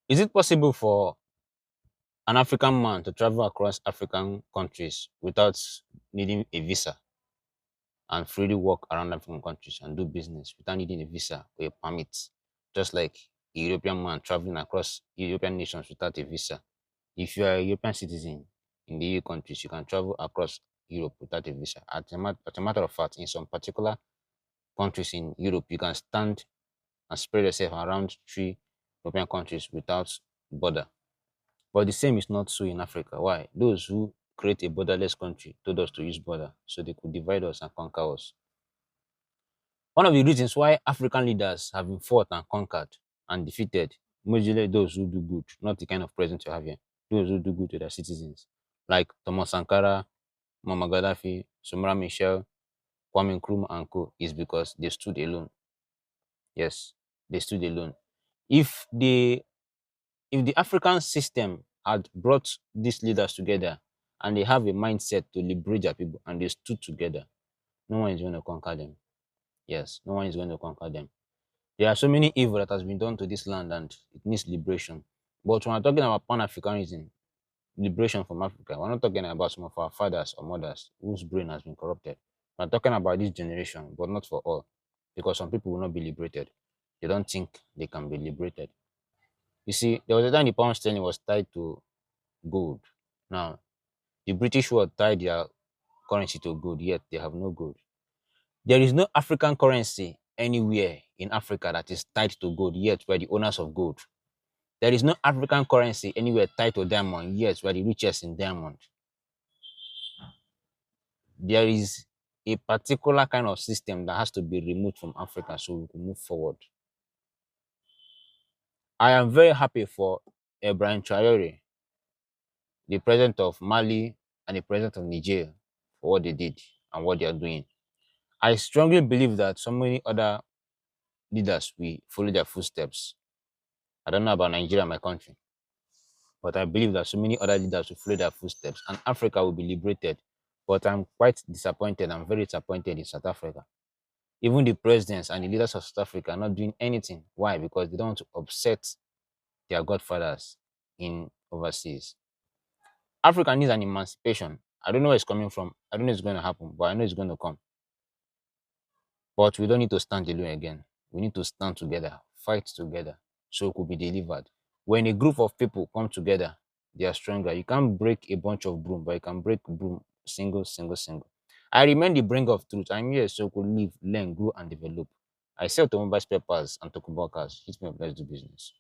Is it possible for an African man to travel across African countries without needing a visa and freely walk around African countries and do business without needing a visa or a permit? Just like a European man traveling across European nations without a visa. If you are a European citizen in the EU countries, you can travel across Europe without a visa. As a matter of fact, in some particular countries in Europe, you can stand and spread yourself around three European countries without border. But the same is not so in Africa. Why? Those who create a borderless country told us to use border so they could divide us and conquer us. One of the reasons why African leaders have been fought and conquered and defeated, majorly those who do good, not the kind of president you have here, those who do good to their citizens, like Thomas Sankara, Muammar Gaddafi, Sumra Michel, Kwame Nkrumah and co, is because they stood alone. Yes, they stood alone. If they if the African system had brought these leaders together and they have a mindset to liberate their people and they stood together, no one is going to conquer them. Yes, no one is going to conquer them. There are so many evil that has been done to this land and it needs liberation. But when we're talking about Pan-Africanism, liberation from Africa, we're not talking about some of our fathers or mothers whose brain has been corrupted. We're talking about this generation, but not for all. Because some people will not be liberated. They don't think they can be liberated. You see, there was a time the pound sterling was tied to gold. Now, the British were tied their currency to gold, yet they have no gold. There is no African currency anywhere in Africa that is tied to gold, yet we're the owners of gold. There is no African currency anywhere tied to diamond, yet we're the richest in diamond. There is a particular kind of system that has to be removed from Africa so we can move forward. I am very happy for Ibrahim Traore, the president of Mali and the president of Niger, for what they did and what they are doing. I strongly believe that so many other leaders will follow their footsteps. I don't know about Nigeria, my country, but I believe that so many other leaders will follow their footsteps and Africa will be liberated. But I'm quite disappointed. I'm very disappointed in South Africa. Even the presidents and the leaders of South Africa are not doing anything. Why? Because they don't want to upset their godfathers in overseas. Africa needs an emancipation. I don't know where it's coming from. I don't know it's going to happen, but I know it's going to come. But we don't need to stand alone again. We need to stand together, fight together, so it could be delivered. When a group of people come together, they are stronger. You can't break a bunch of broom, but you can break broom single, single, single. I remain the bringer of truth. I'm here so we could live, learn, grow, and develop. I sell automobiles, papers, and talk about cars. Hit me up, let's do business.